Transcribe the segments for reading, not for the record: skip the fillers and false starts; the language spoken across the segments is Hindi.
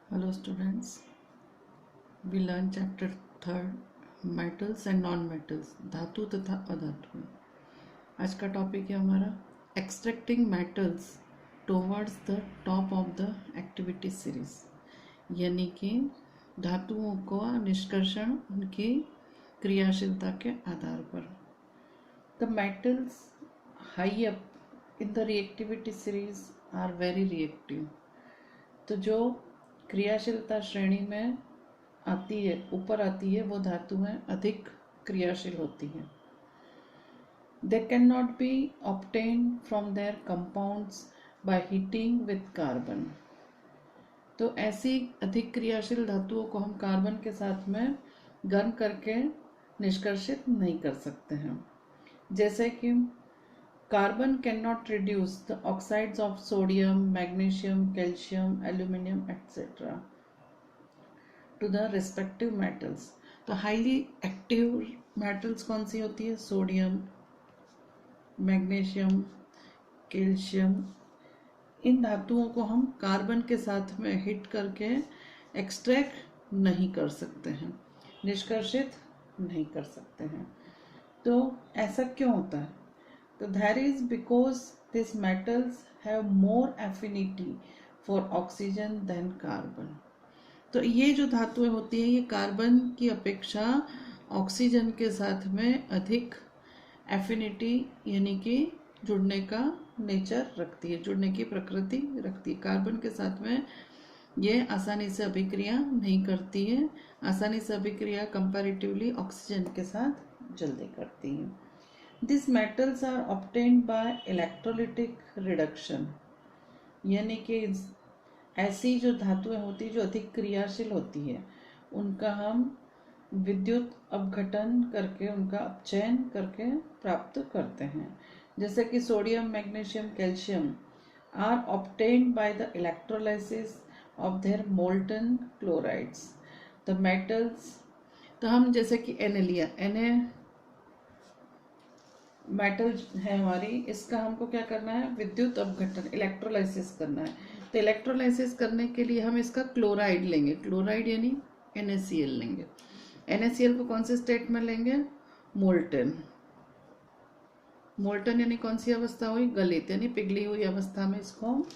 Hello students, we learn chapter third metals and non-metals धातु तथा अधातु। आज का टॉपिक है हमारा extracting metals towards the top of the activity series, यानी कि धातुओं का निष्कर्षण उनकी क्रियाशीलता के आधार पर। The metals high up in the reactivity series are very reactive. तो जो क्रियाशीलता श्रेणी में आती है, ऊपर आती है, वो धातुएं अधिक क्रियाशील होती हैं। They can not be obtain from there compounds by heating with carbon. तो ऐसी अधिक क्रियाशील धातुओं को हम कार्बन के साथ में गर्म करके निष्कर्षित नहीं कर सकते हैं। जैसे कि carbon cannot reduce the oxides of sodium, magnesium, calcium, aluminium, etc. to the respective metals. तो highly active metals कौन सी होती है? Sodium, magnesium, calcium. इन धातुओं को हम कार्बन के साथ में हिट करके एक्सट्रैक्ट नहीं कर सकते हैं, निष्कर्षित नहीं कर सकते हैं। तो ऐसा क्यों होता है? So that is because these metals have more affinity for oxygen than carbon. तो ये जो धातुएं होती हैं, ये कार्बन की अपेक्षा ऑक्सीजन के साथ में अधिक एफिनिटी यानी कि जुड़ने का नेचर रखती है, जुड़ने की प्रकृति रखती है। कार्बन के साथ में ये आसानी से अभिक्रिया नहीं करती है, आसानी से अभिक्रिया कंपैरेटिवली ऑक्सीजन के साथ जल्दी करती है। These metals are obtained by electrolytic reduction, यानी कि ऐसी जो धातुएं होती है जो अधिक क्रियाशील होती है, उनका हम विद्युत अपघटन करके, उनका अपचयन करके प्राप्त करते हैं। जैसे कि sodium, magnesium, calcium are obtained by the electrolysis of their molten chlorides. The metals, तो हम जैसे कि Na लिया, Na मेटल है हमारी, इसका हमको क्या करना है? विद्युत अपघटन, इलेक्ट्रोलाइसिस करना है। तो इलेक्ट्रोलाइसिस करने के लिए हम इसका क्लोराइड लेंगे, क्लोराइड यानी NaCl लेंगे। NaCl को कौन से स्टेट में लेंगे? मोल्टन। मोल्टन यानी कौन सी अवस्था हुई? गलित यानी पिघली हुई अवस्था में इसको हम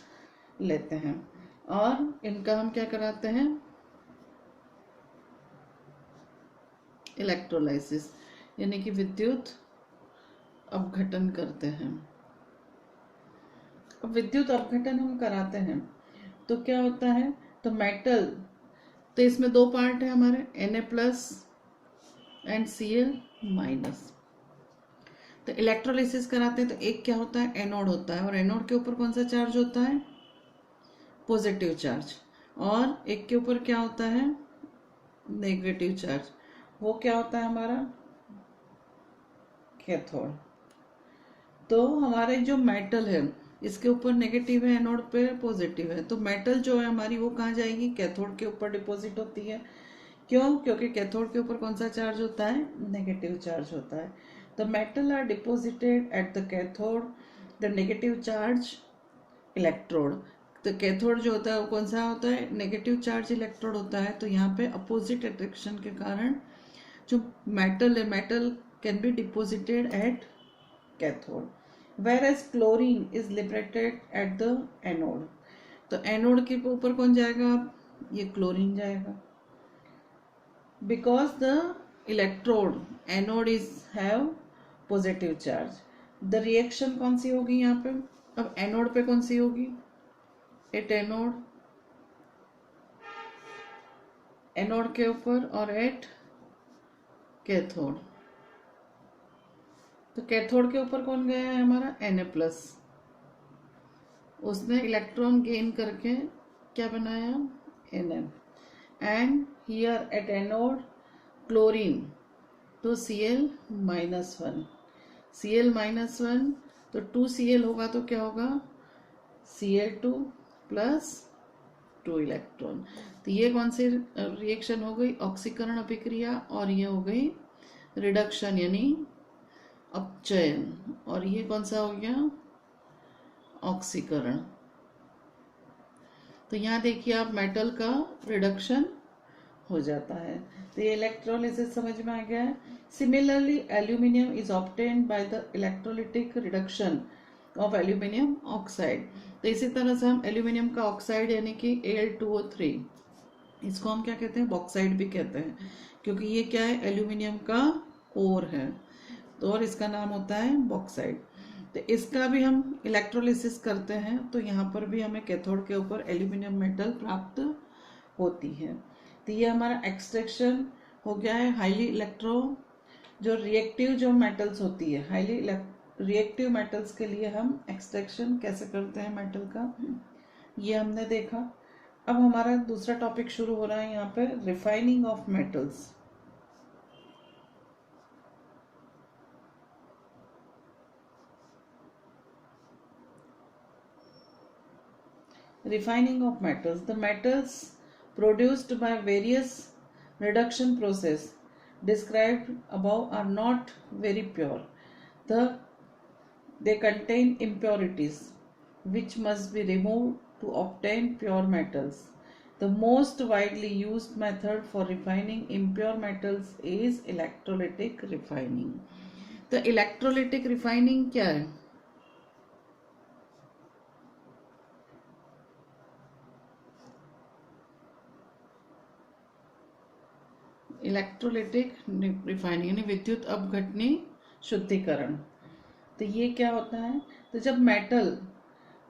लेते हैं और इनका हम क्या कराते हैं? इलेक्ट्रोलाइसिस यानी कि विद्युत अपघटन करते हैं। अब विद्युत अपघटन हम कराते हैं तो क्या होता है? तो मेटल, तो इसमें दो पार्ट है हमारे, Na plus and Cl minus. तो इलेक्ट्रोलिसिस कराते हैं तो एक क्या होता है? एनोड होता है, और एनोड के ऊपर कौन सा चार्ज होता है? Positive charge. और एक के ऊपर क्या होता है? Negative charge. वो क्या होता है हमारा? कैथोड। तो हमारे जो मेटल है, इसके ऊपर नेगेटिव है, एनोड पे पॉजिटिव है, तो मेटल जो है हमारी वो कहाँ जाएगी? कैथोड के ऊपर डिपॉजिट होती है। क्यों? क्योंकि कैथोड के ऊपर कौन सा चार्ज होता है? नेगेटिव चार्ज होता है। तो metal are deposited at the cathode, the negative charge electrode. तो कैथोड जो होता है वो कौन सा होता है? नेगेटिव चार्ज इलेक्ट्रोड होता है। तो यहाँ पे अपोजिट अट्रैक्शन के कारण जो मेटल है, metal can be deposited at cathode, whereas chlorine is liberated at the anode. तो एनोड के ऊपर कौन जाएगा? ये क्लोरीन जाएगा। Because the electrode anode is have positive charge. The reaction कौन सी होगी यहाँ पे? अब एनोड पे कौन सी होगी? एट एनोड, एनोड के ऊपर, और एट कैथोड। तो कैथोड के ऊपर कौन गया है हमारा? Na plus. उसने इलेक्ट्रॉन गेन करके क्या बनाया? Nm। And here at anode chlorine, तो Cl minus one, Cl minus one, तो 2Cl होगा तो क्या होगा? Cl2 plus 2 electron. तो ये कौन सी रिएक्शन हो गई? ऑक्सीकरण अभिक्रिया। और ये हो गई रिडक्शन यानी अपचयन। और ये कौन सा हो गया? ऑक्सीकरण। तो यहाँ देखिए आप मेटल का रिडक्शन हो जाता है। तो ये इलेक्ट्रोलिसिस समझ में आ गया है। Similarly aluminium is obtained by the electrolytic reduction of aluminium oxide. तो इसी तरह से हम एल्यूमिनियम का ऑक्साइड यानी कि Al2O3, इसको हम क्या कहते हैं, बॉक्साइड भी कहते हैं, क्योंकि ये क्या है, एल्यूमिनियम का ओर है, तो और इसका नाम होता है बॉक्साइड। तो इसका भी हम इलेक्ट्रोलिसिस करते हैं, तो यहाँ पर भी हमें कैथोड के ऊपर एल्यूमिनियम मेटल प्राप्त होती है। तो ये हमारा एक्सट्रैक्शन हो गया है हाईली इलेक्ट्रो, जो रिएक्टिव जो मेटल्स होती है, हाईली रिएक्टिव मेटल्स के लिए हम एक्सट्रैक्शन कैसे करते हैं मेटल का, ये हमने देखा। अब हमारा दूसरा टॉपिक शुरू हो रहा है यहाँ पे, refining of metals. Refining of metals. The metals produced by various reduction process described above are not very pure. They contain impurities which must be removed to obtain pure metals. The most widely used method for refining impure metals is electrolytic refining. तो electrolytic refining क्या है? इलेक्ट्रोलिटिक रिफाइनिंग यानी विद्युत अपघटनी शुद्धिकरण। तो ये क्या होता है, तो जब मेटल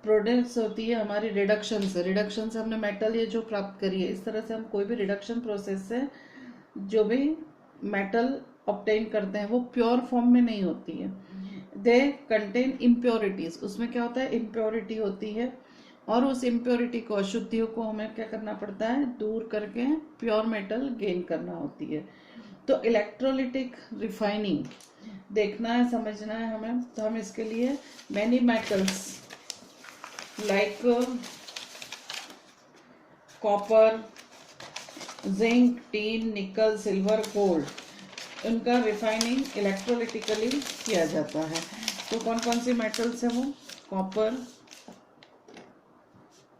प्रोडक्ट्स होती है हमारी रिडक्शन से हमने मेटल ये जो प्राप्त करी है, इस तरह से हम कोई भी रिडक्शन प्रोसेस से जो भी मेटल ऑब्टेन करते हैं वो प्योर फॉर्म में नहीं होती है। दे कंटेन इम्प्योरिटीज, उसमें क्या होता है, इम्प्योरिटी होती है, और उस इम्प्योरिटी को, अशुद्धियों को हमें क्या करना पड़ता है, दूर करके प्योर मेटल गेन करना होती है। तो इलेक्ट्रोलिटिक रिफाइनिंग देखना है, समझना है हमें। तो हम इसके लिए many metals like copper, zinc, tin, निकल, सिल्वर, गोल्ड, उनका रिफाइनिंग इलेक्ट्रोलिटिकली किया जाता है। तो कौन कौन सी मेटल्स है वो, कॉपर,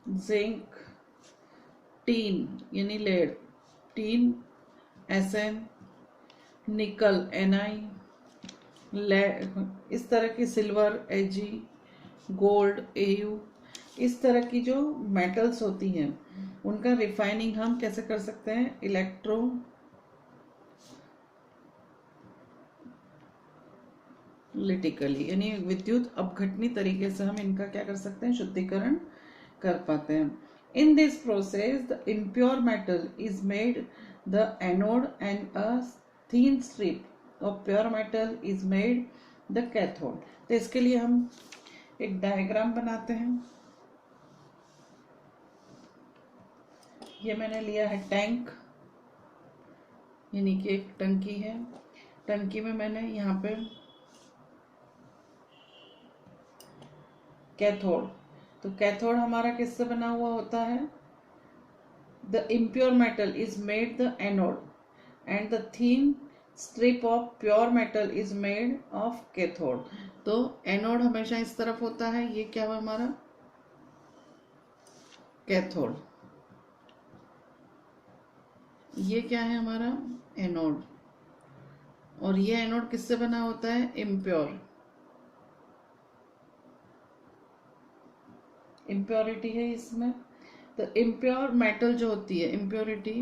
जिंक, टीन यानी लेड, टीन Sn, निकल Ni, इस तरह की सिल्वर Ag, गोल्ड Au, इस तरह की जो मेटल्स होती हैं उनका रिफाइनिंग हम कैसे कर सकते हैं, इलेक्ट्रोलिटिकली यानी विद्युत अपघटनी तरीके से हम इनका क्या कर सकते हैं, शुद्धिकरण कर पाते हैं। In this process the impure metal is made the anode and a thin strip of pure metal is made the cathode. तो इसके लिए हम एक डायग्राम बनाते हैं। ये मैंने लिया है टैंक, यानी कि एक टंकी है, टंकी में मैंने यहाँ पे कैथोड, तो कैथोड हमारा किससे बना हुआ होता है, the impure metal is made the anode and the thin strip of pure metal is made of cathode. तो एनोड हमेशा इस तरफ होता है, ये क्या हुआ हमारा कैथोड, ये क्या है हमारा एनोड, और ये एनोड किससे बना होता है, इम्प्योर, इम्प्योरिटी है इसमें। तो इम्प्योर मेटल जो होती है, इम्प्योरिटी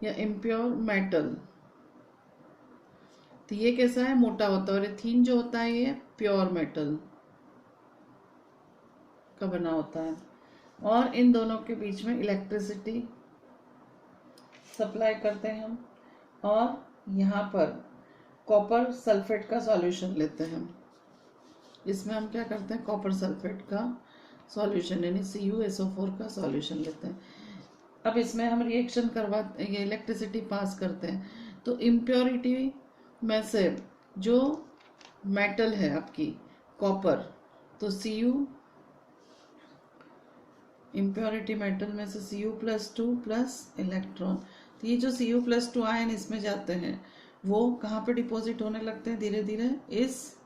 या इम्प्योर मेटल, तो ये कैसा है, मोटा होता है, और थीन जो होता है ये प्योर मेटल का बना होता है। और इन दोनों के बीच में इलेक्ट्रिसिटी सप्लाई करते हैं हम, और यहाँ पर कॉपर सल्फेट का सॉल्यूशन लेते हैं। इसमें हम क्या करते हैं, कॉपर सल्फेट का सॉल्यूशन यानी CuSO4 का सॉल्यूशन लेते हैं। अब इसमें हम रिएक्शन करवाते हैं, इलेक्ट्रिसिटी पास करते हैं। तो इम्प्योरिटी में से जो मेटल है आपकी कॉपर, तो Cu, इम्प्योरिटी मेटल में से Cu+2 प्लस इलेक्ट्रॉन, तो ये जो Cu+2 आयन इसमें जाते हैं वो कहाँ पे डिपॉजिट होने लगते हैं, धीरे धीरे इस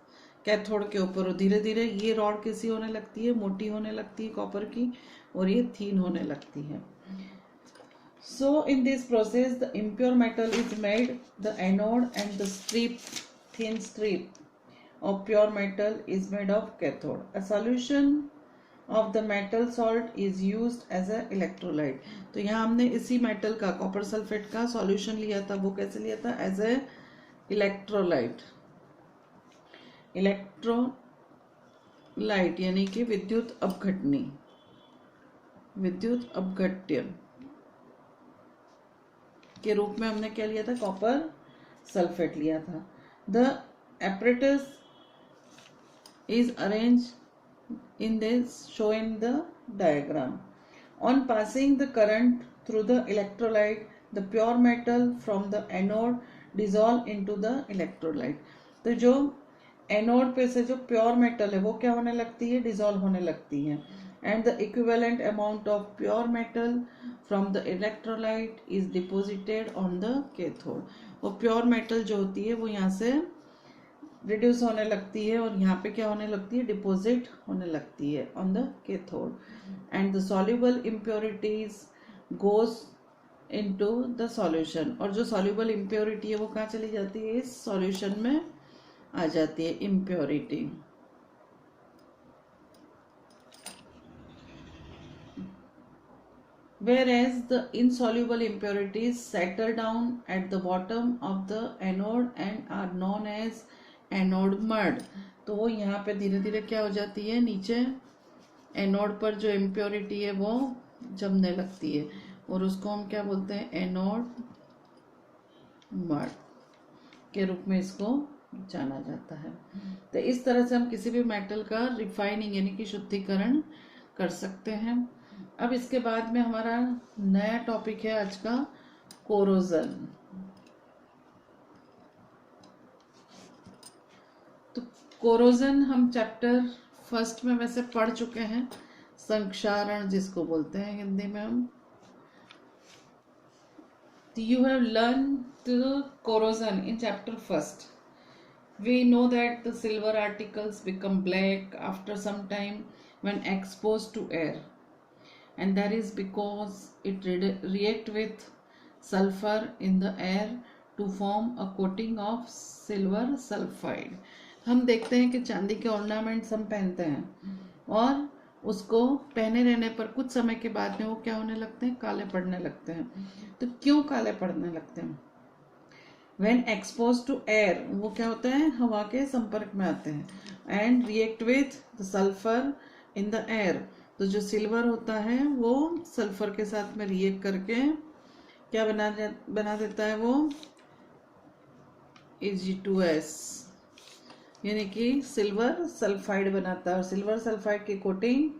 कैथोड के ऊपर, और धीरे धीरे ये रॉड कैसी होने लगती है, मोटी होने लगती है कॉपर की, और ये थीन होने लगती है. So in this process the impure metal is made, the anode, and the thin strip of pure metal is made of cathode. A solution of the metal salt is used as a electrolyte. तो यहाँ हमने इसी मेटल का कॉपर सल्फेट का सॉल्यूशन लिया था. वो कैसे लिया था? As a electrolyte. इलेक्ट्रोलाइट यानी कि विद्युत अपघटनी, विद्युत अपघट्य के रूप में हमने क्या लिया था? कॉपर सल्फेट लिया था. The apparatus is arranged in this show in the diagram. On passing the current through the electrolyte, the pure metal from the anode dissolve into the electrolyte. तो जो एनोड पे से जो प्योर मेटल है वो क्या होने लगती है? डिसॉल्व होने लगती है. And the equivalent amount of pure metal from the electrolyte is deposited on the cathode. वो प्योर मेटल जो होती है वो यहाँ से रिड्यूस होने लगती है और यहाँ पे क्या होने लगती है? डिपोजिट होने लगती है on the cathode. And the soluble impurities goes into the solution. और जो सॉल्युबल इम्प्योरिटी है वो कहाँ चली जाती है? इस सॉल्यूशन में आ जाती है impurity. Whereas the insoluble impurities settle down at the bottom of the anode and are known as anode mud. तो यहाँ पे धीरे धीरे क्या हो जाती है? नीचे एनोड पर जो इम्प्योरिटी है वो जमने लगती है और उसको हम क्या बोलते हैं? एनोड मड के रूप में इसको जाना जाता है. तो इस तरह से हम किसी भी मेटल का रिफाइनिंग यानी कि शुद्धिकरण कर सकते हैं. अब इसके बाद में हमारा नया टॉपिक है आज का, कोरोजन. तो कोरोजन हम चैप्टर फर्स्ट में वैसे पढ़ चुके हैं, संक्षारण जिसको बोलते हैं हिंदी में हम. You have learned the corrosion in chapter first. We know that the silver articles become black after some time when exposed to air, and that is because it react with sulfur in the air to form a coating of silver sulfide. हम देखते हैं कि चांदी के ऑर्नामेंट्स हम पहनते हैं और उसको पहने रहने पर कुछ समय के बाद में वो क्या होने लगते हैं? काले पड़ने लगते हैं. तो क्यों काले पड़ने लगते हैं? When exposed to air, वो क्या होता है? हवा के संपर्क में आते हैं. And react with the sulfur in the air. तो जो सिल्वर होता है वो सल्फर के साथ में रिएक्ट करके क्या बना देता है? वो Ag2S यानी कि सिल्वर सल्फाइड बनाता है. और सिल्वर सल्फाइड की कोटिंग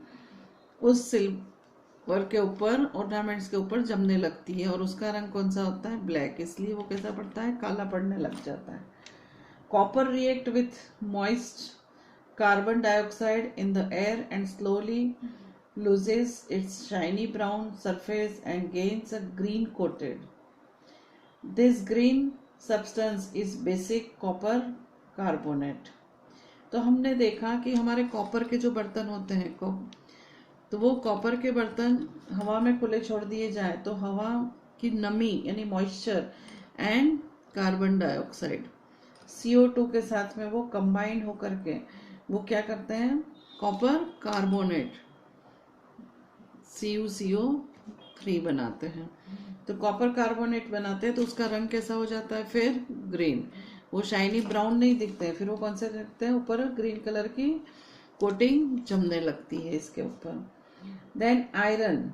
उस सिल्वर के ऊपर, ऑर्नामेंट्स के ऊपर जमने लगती है और उसका रंग कौन सा होता है? ब्लैक. इसलिए वो कैसा पड़ता है? काला पड़ने लग जाता है. Copper react with moist carbon dioxide in the air and slowly loses its shiny brown surface and gains a green coated. This green substance is basic copper carbonate. तो हमने देखा कि हमारे कॉपर के जो बर्तन होते हैं तो वो कॉपर के बर्तन हवा में खुले छोड़ दिए जाए तो हवा की नमी यानी moisture and carbon dioxide CO2 के साथ में वो कंबाइन होकर के वो क्या करते हैं? कॉपर कार्बोनेट CuCO3 बनाते हैं. तो कॉपर कार्बोनेट बनाते हैं तो उसका रंग कैसा हो जाता है? फिर ग्रीन. वो शाइनी ब्राउन नहीं दिखते हैं, फिर वो कौन से दिखते हैं? ऊपर ग्रीन कलर की कोटिंग जमने लगती है इसके ऊपर. Then iron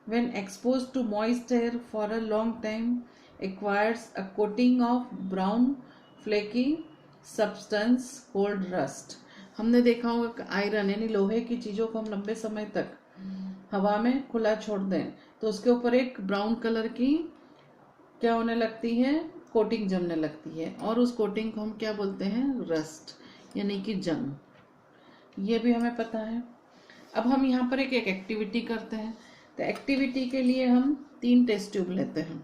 when exposed to moist air for a long time acquires a coating of brown flaky substance called rust. हमने देखा होगा कि आयरन यानी लोहे की चीज़ों को हम लंबे समय तक हवा में खुला छोड़ दें तो उसके ऊपर एक ब्राउन कलर की क्या होने लगती है? कोटिंग जमने लगती है और उस कोटिंग को हम क्या बोलते हैं? रस्ट यानी कि जंग. ये भी हमें पता है. अब हम यहाँ पर एक एक्टिविटी करते हैं. तो एक्टिविटी के लिए हम 3 टेस्ट ट्यूब लेते हैं.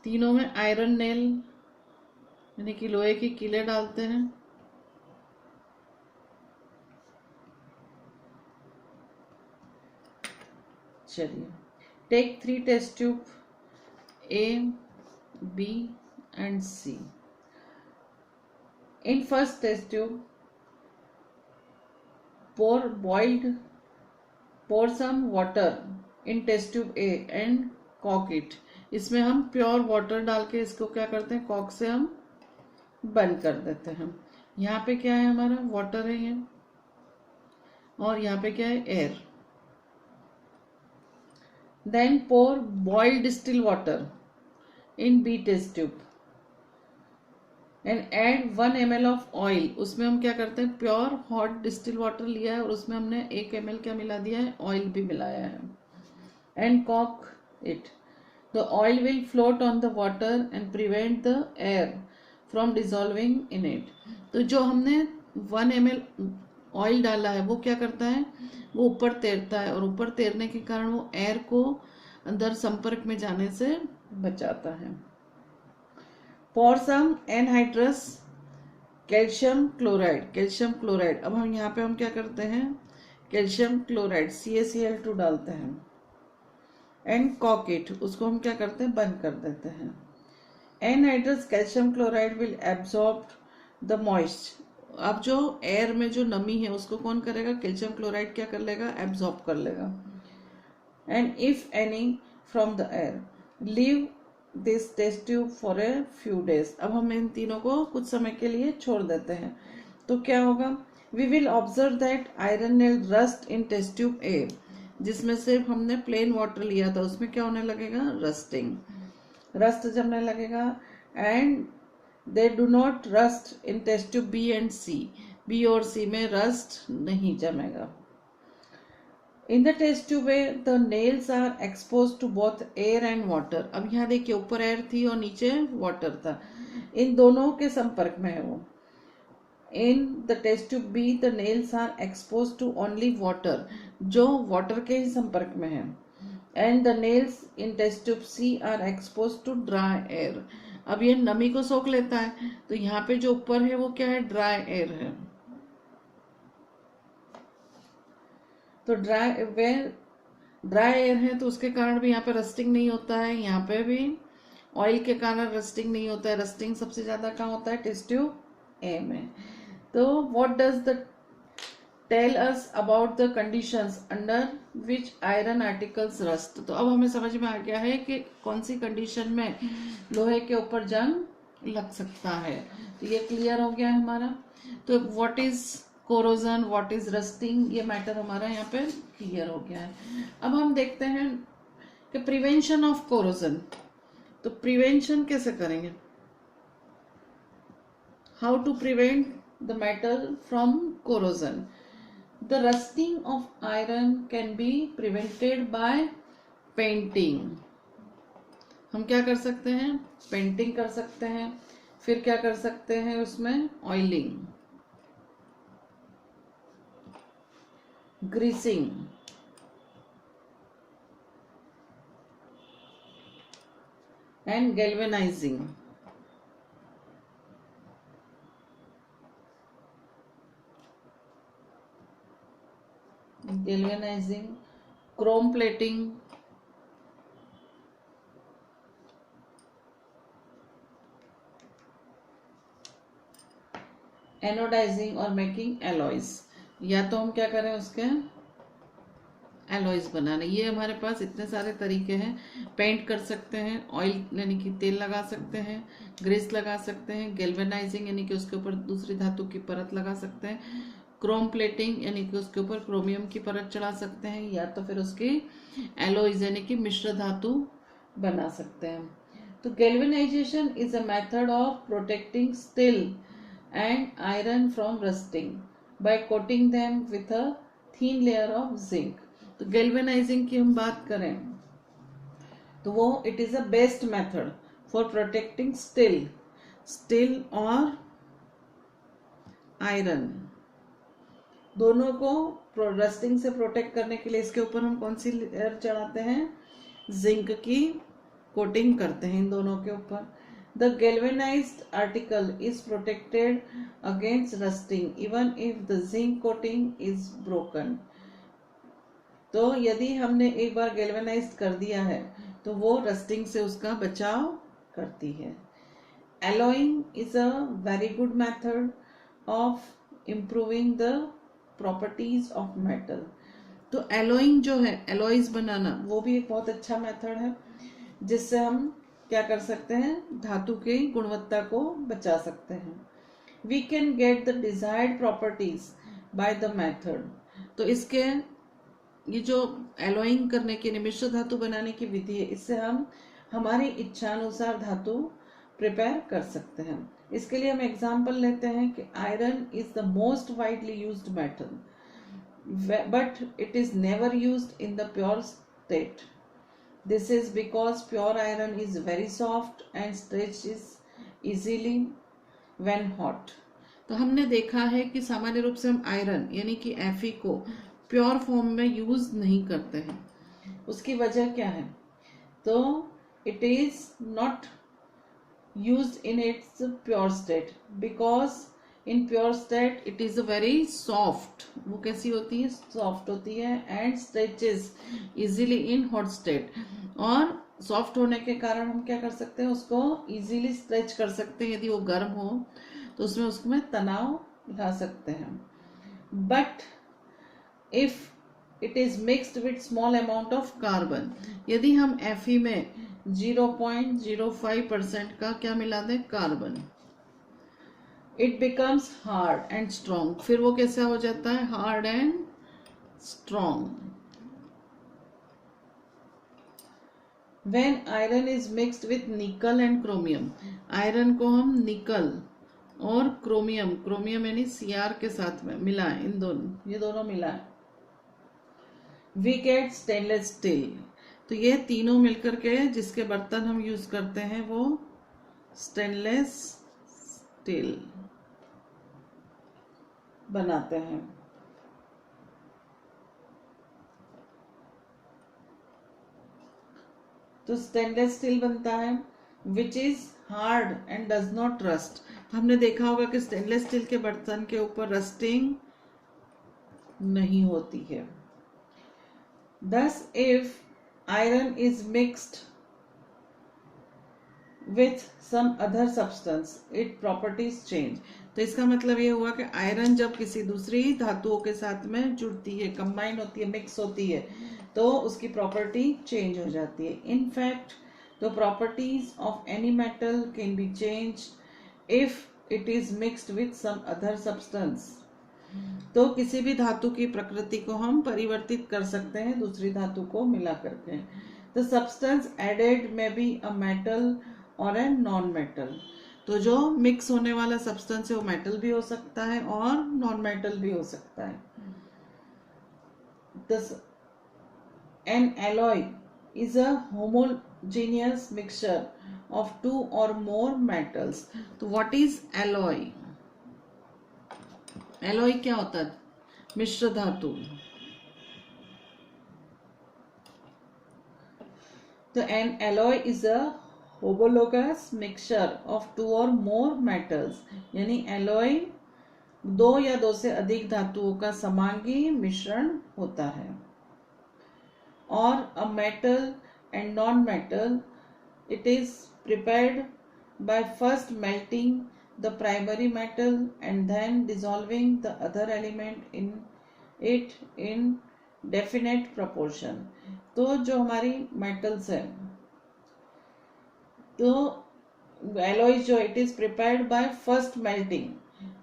तीनों में आयरन नेल यानी कि लोहे की कीलें डालते हैं चलिए, take 3 test tube A, B and C. In first test tube, pour some water in test tube A and cock it. इसमें हम प्योर वाटर डाल के इसको क्या करते हैं, कॉक से हम बंद कर देते हैं. यहाँ पे क्या है, हमारा वाटर है ये, और यहाँ पे क्या है, air. Then pour boiled distilled water in B test tube and add 1 ml of oil. उसमें हम क्या करते हैं, प्योर हॉट डिस्टिल वाटर लिया है और उसमें हमने 1 ml क्या मिला दिया है, ऑयल भी मिलाया है. एंड कॉक it. The oil will float on the water and prevent the air from dissolving in it. तो जो हमने 1 ml ऑयल डाला है वो क्या करता है, वो ऊपर तैरता है और ऊपर तैरने के कारण वो एयर को अंदर संपर्क में जाने से बचाता है. pour some anhydrous calcium chloride. अब हम यहाँ पे हम क्या करते हैं, कैल्शियम क्लोराइड CaCl2 डालते हैं. एंड कॉक इट. उसको हम क्या करते हैं, बंद कर देते हैं. Anhydrous calcium chloride will absorb the moist. अब जो एयर में जो नमी है उसको कौन करेगा, कैल्शियम क्लोराइड क्या कर लेगा, एब्जॉर्ब कर लेगा. And if any from the air, leave this test tube for a few days. अब हम इन तीनों को कुछ समय के लिए छोड़ देते हैं. तो क्या होगा, we will observe that iron will rust in test tube A. जिसमें से हमने प्लेन वाटर लिया था उसमें क्या होने लगेगा, रस्ट जमने लगेगा. And they do not rust in test tube B and C. B और सी में रस्ट नहीं जमेगा. In the test tube the nails are expose to both air and water. अब यहाँ देखिए, ऊपर एयर थी और नीचे वाटर था, इन दोनों के संपर्क में है वो. In the test tube B the nails are expose to only water, जो वाटर के ही संपर्क में है. And the nails in test tube C are expose to dry air. अब ये नमी को सोख लेता है, तो यहाँ पे जो ऊपर है वो क्या है, ड्राई एयर है. तो ड्राई एयर है तो उसके कारण भी यहाँ पे रस्टिंग नहीं होता है. यहाँ पे भी ऑयल के कारण रस्टिंग नहीं होता है. रस्टिंग सबसे ज्यादा कहाँ होता है, टेस्ट ट्यूब ए में. तो what does the tell us about the conditions under which iron articles rust. तो अब हमें समझ में आ गया है कि कौन सी कंडीशन में लोहे के ऊपर जंग लग सकता है. तो ये क्लियर हो गया है हमारा. तो what is corrosion, what is rusting, ये मैटर हमारा यहाँ पे क्लियर हो गया है. अब हम देखते हैं कि प्रिवेंशन ऑफ कोरोजन. तो प्रिवेंशन कैसे करेंगे, how to prevent the metal from corrosion. The rusting of iron can be prevented by painting. हम क्या कर सकते हैं, पेंटिंग कर सकते हैं. फिर क्या कर सकते हैं, उसमें oiling, greasing, and galvanising. Chrome plating, anodising और मेकिंग एलॉयज. या तो हम क्या करें, उसके एलॉयज बनाने. ये हमारे पास इतने सारे तरीके हैं. पेंट कर सकते हैं, ऑयल यानी कि तेल लगा सकते हैं, ग्रीस लगा सकते हैं, गैल्वेनाइजिंग यानी कि उसके ऊपर दूसरी धातु की परत लगा सकते हैं, क्रोम प्लेटिंग यानी कि उसके ऊपर क्रोमियम की परत चढ़ा सकते हैं, या तो फिर उसकी एलॉयज यानी कि मिश्र धातु बना सकते हैं. तो galvanisation is a method of protecting steel and iron from rusting by coating them with a thin layer of zinc. तो गैल्वेनाइजिंग की हम बात करें तो वो it is a best method for protecting steel और आयरन, दोनों को रस्टिंग से प्रोटेक्ट करने के लिए इसके ऊपर हम कौन सी लेयर चढ़ाते हैं, जिंक की कोटिंग करते हैं इन दोनों के ऊपर. The galvanized article is protected against rusting even if the zinc coating is broken. तो यदि हमने एक बार गैल्वेनाइज कर दिया है तो वो रस्टिंग से उसका बचाव करती है। Alloying is a very good method of improving the properties of metal. तो एलॉइंग जो है, एलॉयज बनाना, वो भी एक बहुत अच्छा मेथड है जिससे हम क्या कर सकते हैं, धातु की गुणवत्ता को बचा सकते हैं। We can get the desired properties by the method. तो इसके ये जो एलॉइंग करने की, मिश्र धातु बनाने की विधि है, इससे हम हमारी इच्छानुसार धातु प्रिपेयर कर सकते हैं। इसके लिए हम एग्जांपल लेते हैं कि iron is the most widely used metal but it is never used in the pure state. This is because pure iron is very soft and stretches easily when hot. तो हमने देखा है कि सामान्य रूप से हम आयरन यानी कि Fe को प्योर फॉर्म में यूज नहीं करते हैं। उसकी वजह क्या है? तो it is not used in its pure state because in pure state it is very soft. वो कैसी होती है? सॉफ्ट होती है and stretches easily in hot state. और सॉफ्ट होने के कारण हम क्या कर सकते हैं, उसको इजीली स्ट्रेच कर सकते हैं। यदि वो गर्म हो तो उसमें तनाव ला सकते हैं। But if it is mixed with small amount of carbon, यदि हम Fe में 0.05% का क्या मिला दें, carbon, it becomes hard and strong. फिर वो कैसा हो जाता है, hard and strong. When iron is mixed with nickel and chromium, iron को हम निकल और क्रोमियम, क्रोमियम यानी Cr के साथ में मिलाएं, इन दोनों, ये दोनों मिलाएं, we get stainless steel। तो ये तीनों मिलकर के जिसके बर्तन हम यूज करते हैं वो स्टेनलेस स्टील बनाते हैं। तो स्टेनलेस स्टील बनता है which is hard and does not rust. तो हमने देखा होगा कि स्टेनलेस स्टील के बर्तन के ऊपर रस्टिंग नहीं होती है। Thus, if iron is mixed with some other substance, its properties change। तो इसका मतलब ये हुआ कि आयरन जब किसी दूसरी धातुओं के साथ में जुड़ती है, कंबाइन होती है, मिक्स होती है, तो उसकी प्रॉपर्टी चेंज हो जाती है। In fact the properties of any metal can be change if it is mixed with some other substance. तो किसी भी धातु की प्रकृति को हम परिवर्तित कर सकते हैं दूसरी धातु को मिला करके। द सब्सटेंस एडेड में बी अ मेटल और ए नॉन मेटल। तो जो मिक्स होने वाला सब्सटेंस है वो मेटल भी हो सकता है और नॉन मेटल भी हो सकता है। An alloy is a homogeneous mixture of two or more metals. तो व्हाट इज एलॉय? एलॉय क्या होता है? मिश्र धातु। तो an alloy is a homologous mixture of two or more metals, यानी एलॉय दो या दो से अधिक धातुओं का समांगी मिश्रण होता है। और a metal and non metal, it is prepared by first melting the primary metal and then dissolving the other element in it in definite proportion। तो जो हमारी मेटल्स है, तो एलॉयज जो it is prepared by first melting.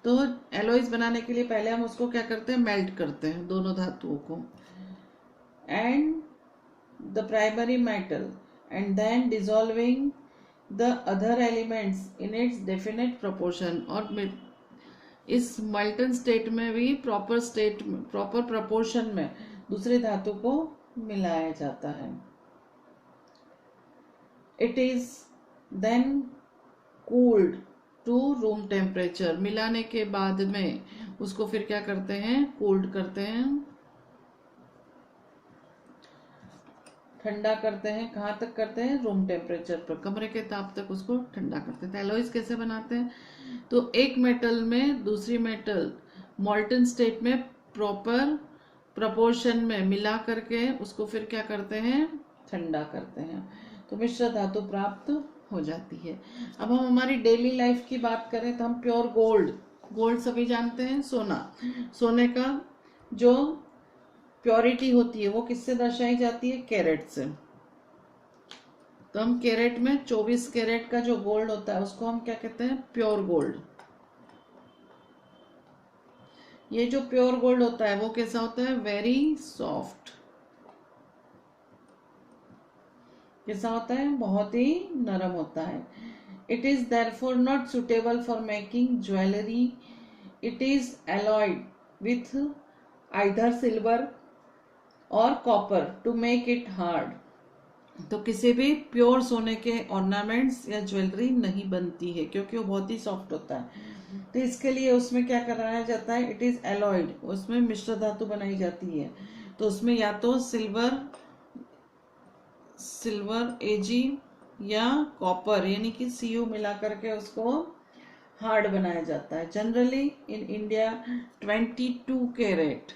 तो एलॉयज बनाने के लिए पहले हम उसको क्या करते हैं, मेल्ट करते हैं दोनों धातुओं को, and the primary metal and then dissolving the other elements in its definite proportion। और इस molten state में भी proper proportion में दूसरी धातु को मिलाया जाता है। It is then cooled to room temperature। मिलाने के बाद में उसको फिर क्या करते हैं, cooled करते हैं, ठंडा करते हैं। कहाँ तक करते हैं? रूम टेम्परेचर पर, कमरे के ताप तक उसको ठंडा करते हैं। एलॉयज कैसे बनाते हैं? तो एक मेटल में दूसरी मेटल मॉल्टन स्टेट में प्रॉपर प्रपोर्शन में मिला करके उसको फिर क्या करते हैं, ठंडा करते हैं, तो मिश्र धातु प्राप्त हो जाती है। अब हम हमारी डेली लाइफ की बात करें तो हम प्योर गोल्ड, गोल्ड सभी जानते हैं, सोना, सोने का जो प्योरिटी होती है वो किससे दर्शाई जाती है, कैरेट से। तो हम कैरेट में 24 कैरेट का जो गोल्ड होता है उसको हम क्या कहते हैं, प्योर गोल्ड। ये जो प्योर गोल्ड होता है वो कैसा होता है, वेरी सॉफ्ट। कैसा होता है, बहुत ही नरम होता है। It is therefore not suitable for making jewellery. It is alloyed with either silver और copper to make it hard. तो किसी भी प्योर सोने के ऑर्नामेंट्स या ज्वेलरी नहीं बनती है क्योंकि वो बहुत ही सॉफ्ट होता है। तो इसके लिए उसमें क्या कराया जाता है, इट इज एलॉयड, उसमें मिश्र धातु बनाई जाती है। तो उसमें या तो सिल्वर एजी या कॉपर यानी कि सीयू मिला करके उसको हार्ड बनाया जाता है। Generally in India 22 carat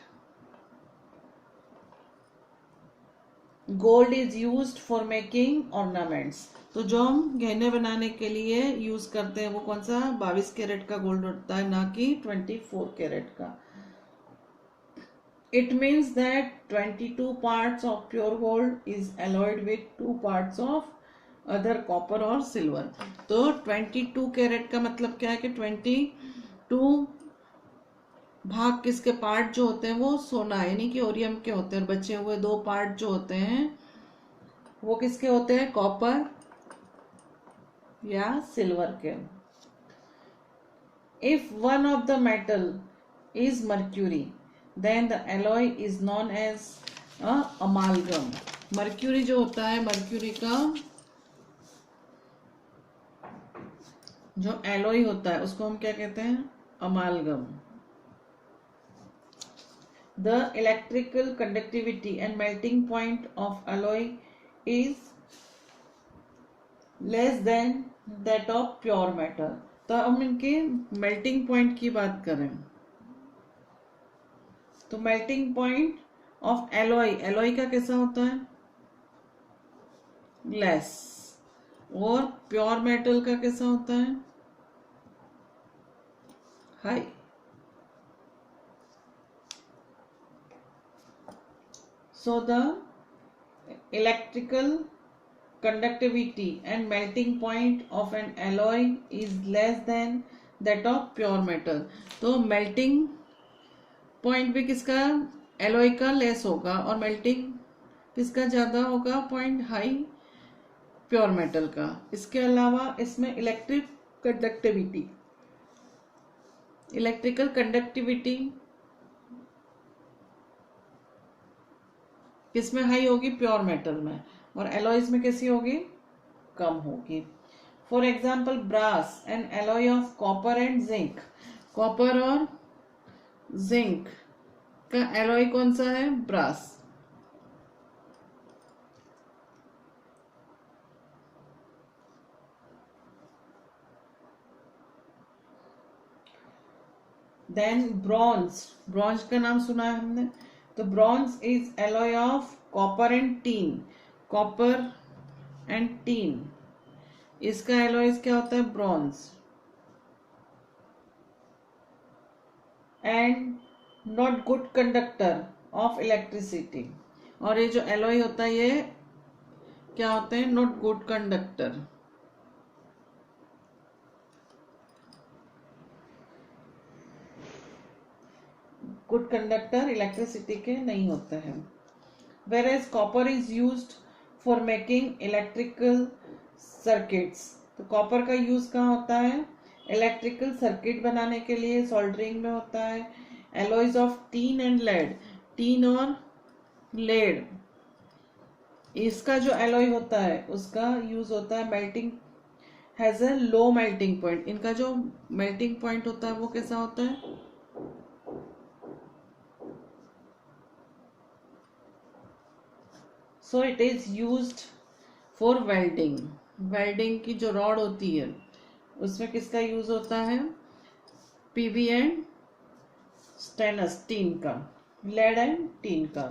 gold is used for making ornaments. तो जो हम गहने बनाने के लिए यूज करते हैं वो कौन सा, 22 कैरेट का गोल्ड होता है, ना कि 24 कैरेट का। It means that 22 parts of pure gold is alloyed with 2 parts of other copper or silver। तो 22 कैरेट का मतलब क्या है कि 22 भाग किसके पार्ट जो होते हैं वो सोना यानी कि ओरियम के होते हैं, और बचे हुए 2 पार्ट जो होते हैं वो किसके होते हैं, कॉपर या सिल्वर के। If one of the metal is mercury, then the alloy is known as a amalgam। Mercury जो होता है, मर्क्यूरी का जो एलॉय होता है उसको हम क्या कहते हैं, अमालगम। The electrical conductivity and melting point of alloy is less than that of pure metal। तो हम इनके मेल्टिंग पॉइंट की बात करें तो melting point of alloy, alloy का कैसा होता है, लेस, और प्योर मेटल का कैसा होता है, high. So the electrical conductivity and melting point of an alloy is less than that of pure metal। तो melting point भी किसका, एलॉय का लेस होगा, और मेल्टिंग किसका ज्यादा होगा, पॉइंट हाई, प्योर मेटल का। इसके अलावा इसमें इलेक्ट्रिकल कंडक्टिविटी किसमें हाई होगी, प्योर मेटल में, और एलॉयज में कैसी होगी, कम होगी। For example brass and alloy of copper and zinc. Copper और जिंक का एलॉय कौन सा है, ब्रास। देन ब्रॉन्ज, ब्रॉन्ज का नाम सुना है हमने, तो bronze is alloy of copper and teen. Copper and teen, इसका एलॉयज क्या होता है, bronze. And not good conductor of electricity, और ये जो एलॉय होता है ये क्या होते हैं, not good conductor. Good conductor electricity के नहीं होते हैं। Whereas copper is used for making electrical circuits। तो कॉपर का यूज कहाँ होता है, इलेक्ट्रिकल सर्किट बनाने के लिए, सोल्डरिंग में होता है। Alloys of tin and lead, tin और लेड, इसका जो एलॉय होता है उसका यूज होता है, melting has a low melting point. इनका जो मेल्टिंग पॉइंट होता है वो कैसा होता है, so it is used for welding. Welding की जो रॉड होती है उसमें किसका यूज होता है, पीवी एंड स्टेनलेस स्टील का। लेड एंड टीन का।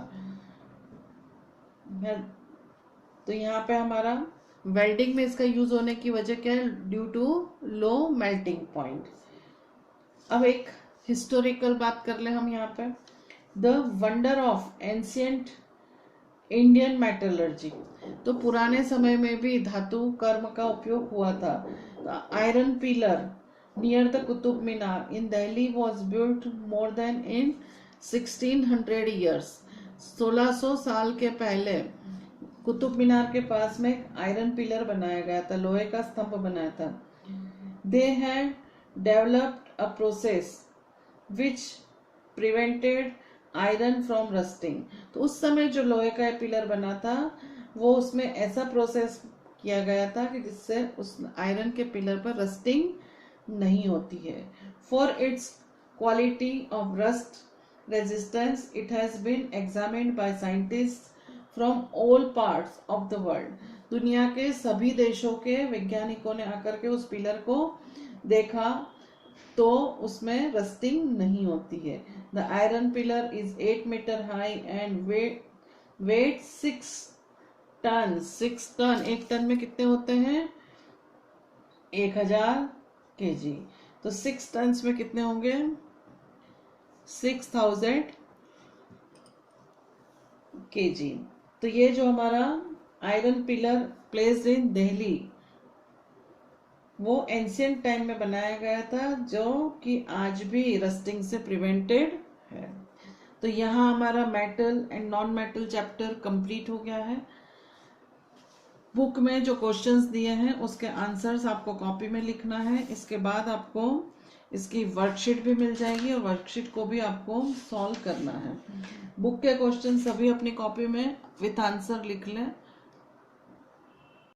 तो यहाँ पे हमारा वेल्डिंग में इसका यूज होने की वजह क्या है? Due to low melting point. अब एक हिस्टोरिकल बात कर ले हम यहाँ पे। The wonder of ancient Indian metallurgy. तो पुराने समय में भी धातु कर्म का उपयोग हुआ था। Iron pillar near the Qutub Minar in Delhi was built more then in 1600 years. 1600 साल के पहले कुतुब मीनार के पास में एक आयरन पिलर बनाया गया था, लोहे का स्तंभ बनाया था। They had developed a process which prevented iron from rusting. तो उस समय जो लोहे का पिलर बना था वो उसमें ऐसा प्रोसेस किया गया था कि जिससे उस आयरन के पिलर पर रस्टिंग नहीं होती है। For its quality of rust resistance it has been examined by scientist from all parts of the world. दुनिया के सभी देशों के वैज्ञानिकों ने आकर के उस पिलर को देखा तो उसमें रस्टिंग नहीं होती है। The iron pillar is 8 metre high and weight 6 ton. 6 ton, 1 ton में कितने होते हैं? 1000 kg। तो 6 टन में कितने होंगे? 6000 kg। तो ये जो हमारा iron pillar placed in Delhi वो एंशियंट टाइम में बनाया गया था, जो कि आज भी रस्टिंग से प्रिवेंटेड है। तो यहाँ हमारा metal and non metal chapter complete हो गया है। बुक में जो क्वेश्चंस दिए हैं उसके आंसर्स आपको कॉपी में लिखना है। इसके बाद आपको इसकी वर्कशीट भी मिल जाएगी और वर्कशीट को भी आपको सॉल्व करना है। बुक के क्वेश्चन सभी अपनी कॉपी में विथ आंसर लिख लें।